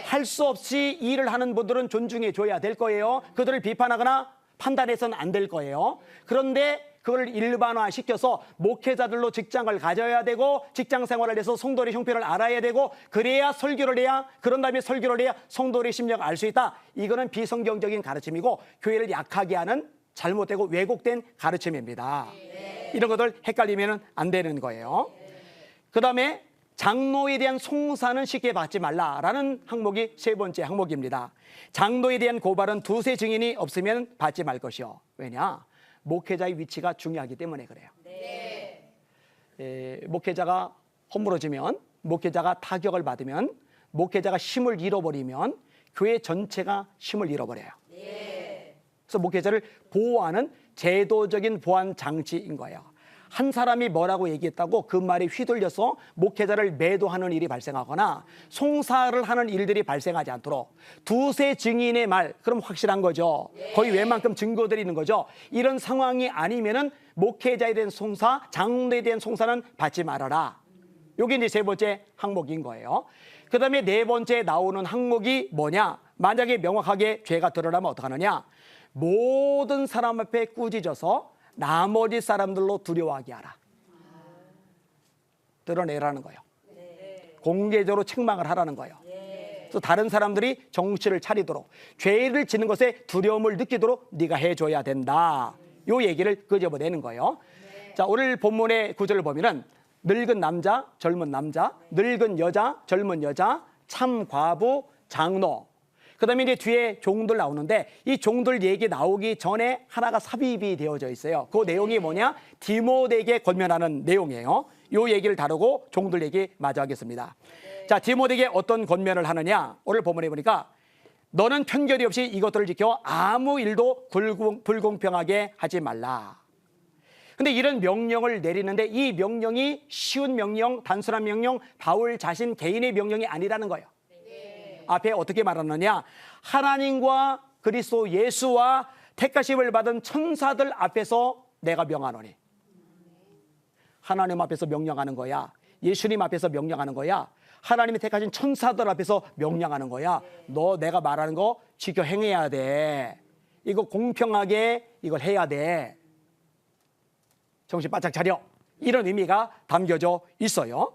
할 수 없이 일을 하는 분들은 존중해 줘야 될 거예요. 그들을 비판하거나 판단해서는 안 될 거예요. 그런데 그걸 일반화시켜서 목회자들로 직장을 가져야 되고 직장 생활을 해서 성도의 형편을 알아야 되고 그래야 설교를 해야, 그런 다음에 설교를 해야 성도의 심령을 알 수 있다. 이거는 비성경적인 가르침이고 교회를 약하게 하는 잘못되고 왜곡된 가르침입니다. 이런 것들 헷갈리면 안 되는 거예요. 그 다음에 장로에 대한 송사는 쉽게 받지 말라라는 항목이 세 번째 항목입니다. 장로에 대한 고발은 두세 증인이 없으면 받지 말 것이요. 왜냐? 목회자의 위치가 중요하기 때문에 그래요. 목회자가 허물어지면, 목회자가 타격을 받으면, 목회자가 힘을 잃어버리면 교회 전체가 힘을 잃어버려요. 그래서 목회자를 보호하는 제도적인 보안 장치인 거예요. 한 사람이 뭐라고 얘기했다고 그 말에 휘둘려서 목회자를 매도하는 일이 발생하거나 송사를 하는 일들이 발생하지 않도록 두세 증인의 말, 그럼 확실한 거죠. 거의 웬만큼 증거들이 있는 거죠. 이런 상황이 아니면은 목회자에 대한 송사, 장로에 대한 송사는 받지 말아라. 이게 이제 세 번째 항목인 거예요. 그 다음에 네 번째 나오는 항목이 뭐냐? 만약에 명확하게 죄가 드러나면 어떡하느냐? 모든 사람 앞에 꾸짖어서 나머지 사람들로 두려워하게 하라. 드러내라는 거예요. 공개적으로 책망을 하라는 거예요. 그래서 다른 사람들이 정신을 차리도록, 죄를 짓는 것에 두려움을 느끼도록 네가 해줘야 된다. 이 얘기를 끄집어내는 거예요. 자, 오늘 본문의 구절을 보면은 늙은 남자, 젊은 남자, 늙은 여자, 젊은 여자, 참 과부, 장로, 그 다음에 이제 뒤에 종들 나오는데 이 종들 얘기 나오기 전에 하나가 삽입이 되어져 있어요. 그 내용이 뭐냐? 디모데에게 권면하는 내용이에요. 이 얘기를 다루고 종들 얘기 마저 하겠습니다. 자, 디모데에게 어떤 권면을 하느냐? 오늘 본문에 보니까 너는 편견이 없이 이것들을 지켜 아무 일도 불공평하게 하지 말라. 근데 이런 명령을 내리는데 이 명령이 쉬운 명령, 단순한 명령, 바울 자신 개인의 명령이 아니라는 거예요. 앞에 어떻게 말하느냐? 하나님과 그리스도 예수와 택하심을 받은 천사들 앞에서 내가 명하노니. 하나님 앞에서 명령하는 거야. 예수님 앞에서 명령하는 거야. 하나님이 택하신 천사들 앞에서 명령하는 거야. 너 내가 말하는 거 지켜 행해야 돼. 이거 공평하게 이걸 해야 돼. 정신 바짝 차려. 이런 의미가 담겨져 있어요.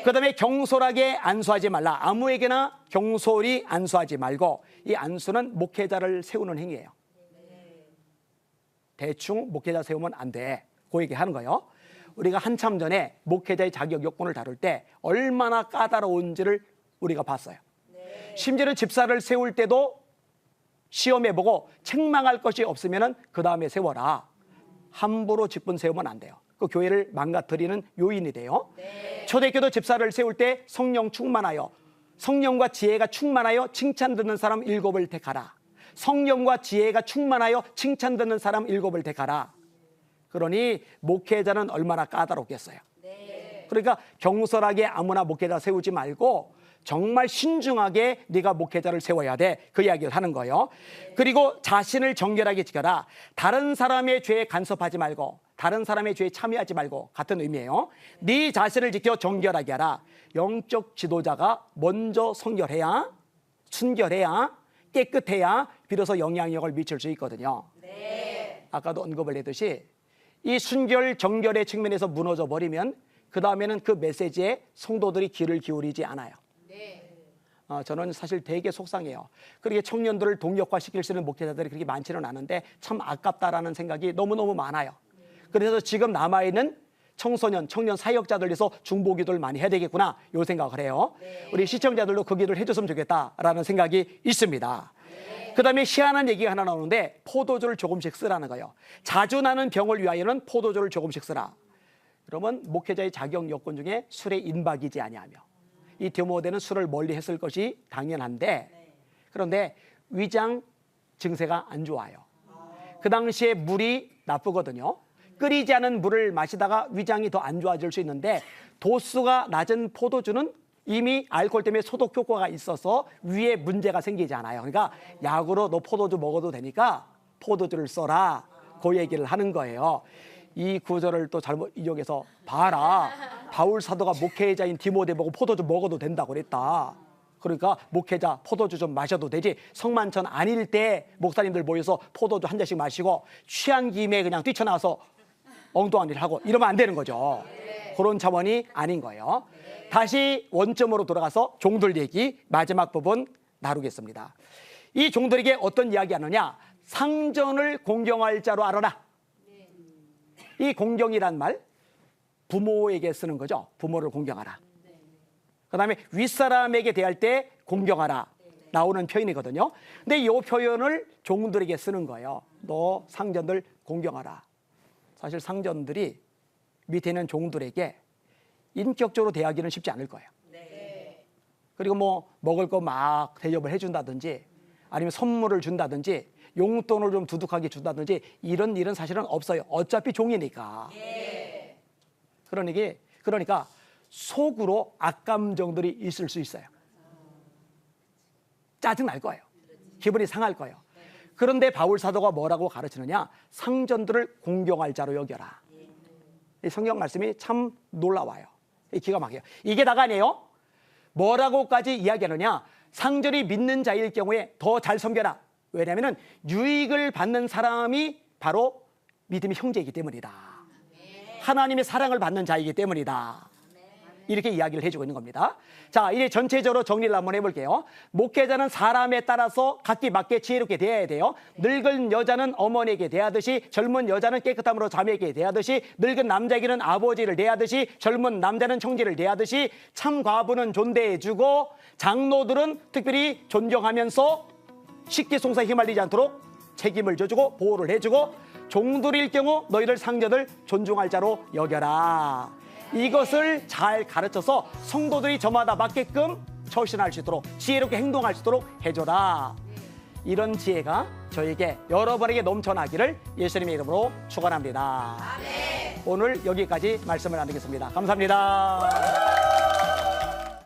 그 다음에 경솔하게 안수하지 말라. 아무에게나 경솔히 안수하지 말고, 이 안수는 목회자를 세우는 행위예요. 대충 목회자 세우면 안 돼. 그 얘기 하는 거예요. 우리가 한참 전에 목회자의 자격 요건을 다룰 때 얼마나 까다로운지를 우리가 봤어요. 심지어는 집사를 세울 때도 시험해보고 책망할 것이 없으면 그 다음에 세워라. 함부로 직분 세우면 안 돼요. 그 교회를 망가뜨리는 요인이 돼요. 초대교도 집사를 세울 때 성령 충만하여, 성령과 지혜가 충만하여 칭찬 듣는 사람 7을 택하라. 성령과 지혜가 충만하여 칭찬 듣는 사람 7을 택하라. 그러니 목회자는 얼마나 까다롭겠어요. 그러니까 경솔하게 아무나 목회자 세우지 말고 정말 신중하게 네가 목회자를 세워야 돼. 그 이야기를 하는 거예요. 그리고 자신을 정결하게 지켜라. 다른 사람의 죄에 간섭하지 말고 다른 사람의 죄에 참여하지 말고 같은 의미예요. 네 자신을 지켜 정결하게 하라. 영적 지도자가 먼저 성결해야, 순결해야, 깨끗해야 비로소 영향력을 미칠 수 있거든요. 네. 아까도 언급을 했듯이 이 순결, 정결의 측면에서 무너져 버리면 그 다음에는 그 메시지에 성도들이 귀를 기울이지 않아요. 네. 저는 사실 되게 속상해요. 그렇게 청년들을 동력화시킬 수 있는 목회자들이 그렇게 많지는 않은데 참 아깝다라는 생각이 너무너무 많아요. 그래서 지금 남아있는 청소년, 청년 사역자들 위해서 중보기도를 많이 해야 되겠구나 이 생각을 해요. 우리 시청자들도 그 기도를 해줬으면 좋겠다라는 생각이 있습니다. 그 다음에 희한한 얘기가 하나 나오는데 포도주를 조금씩 쓰라는 거예요. 자주 나는 병을 위하여는 포도주를 조금씩 쓰라. 그러면 목회자의 자격 요건 중에 술에 인박이지 아니하며 이 디모데는 술을 멀리 했을 것이 당연한데 그런데 위장 증세가 안 좋아요. 그 당시에 물이 나쁘거든요. 끓이지 않은 물을 마시다가 위장이 더 안 좋아질 수 있는데 도수가 낮은 포도주는 이미 알코올 때문에 소독 효과가 있어서 위에 문제가 생기지 않아요. 그러니까 약으로 너 포도주 먹어도 되니까 포도주를 써라. 그 얘기를 하는 거예요. 이 구절을 또 잘못 이용해서 봐라. 바울 사도가 목회자인 디모데 보고 포도주 먹어도 된다고 그랬다. 그러니까 목회자 포도주 좀 마셔도 되지. 성만찬 아닐 때 목사님들 모여서 포도주 한 잔씩 마시고 취한 김에 그냥 뛰쳐나와서 엉뚱한 일을 하고 이러면 안 되는 거죠. 그런 차원이 아닌 거예요. 다시 원점으로 돌아가서 종들 얘기 마지막 부분 다루겠습니다. 이 종들에게 어떤 이야기 하느냐. 상전을 공경할 자로 알아라. 이 공경이란 말 부모에게 쓰는 거죠. 부모를 공경하라. 그 다음에 윗사람에게 대할 때 공경하라 나오는 표현이거든요. 근데 이 표현을 종들에게 쓰는 거예요. 너 상전들 공경하라. 사실 상전들이 밑에 있는 종들에게 인격적으로 대하기는 쉽지 않을 거예요. 네. 그리고 뭐 먹을 거 막 대접을 해준다든지 아니면 선물을 준다든지 용돈을 좀 두둑하게 준다든지 이런 일은 사실은 없어요. 어차피 종이니까. 네. 그러니까 속으로 악감정들이 있을 수 있어요. 짜증 날 거예요. 기분이 상할 거예요. 그런데 바울 사도가 뭐라고 가르치느냐? 상전들을 공경할 자로 여겨라. 이 성경 말씀이 참 놀라워요. 기가 막혀요. 이게 다가 아니에요. 뭐라고까지 이야기하느냐? 상전이 믿는 자일 경우에 더 잘 섬겨라. 왜냐하면 유익을 받는 사람이 바로 믿음의 형제이기 때문이다. 하나님의 사랑을 받는 자이기 때문이다. 이렇게 이야기를 해주고 있는 겁니다. 자, 이제 전체적으로 정리를 한번 해볼게요. 목회자는 사람에 따라서 각기 맞게 지혜롭게 대해야 돼요. 늙은 여자는 어머니에게 대하듯이, 젊은 여자는 깨끗함으로 자매에게 대하듯이, 늙은 남자에게는 아버지를 대하듯이, 젊은 남자는 형제를 대하듯이, 참 과부는 존대해주고, 장로들은 특별히 존경하면서 쉽게 송사에 휘말리지 않도록 책임을 져주고 보호를 해주고, 종들일 경우 너희들 상전을 존중할 자로 여겨라. 이것을 잘 가르쳐서 성도들이 저마다 맞게끔 처신할 수 있도록 지혜롭게 행동할 수 있도록 해줘라. 이런 지혜가 저에게 여러분에게 넘쳐나기를 예수님의 이름으로 축원합니다. 오늘 여기까지 말씀을 나누겠습니다. 감사합니다.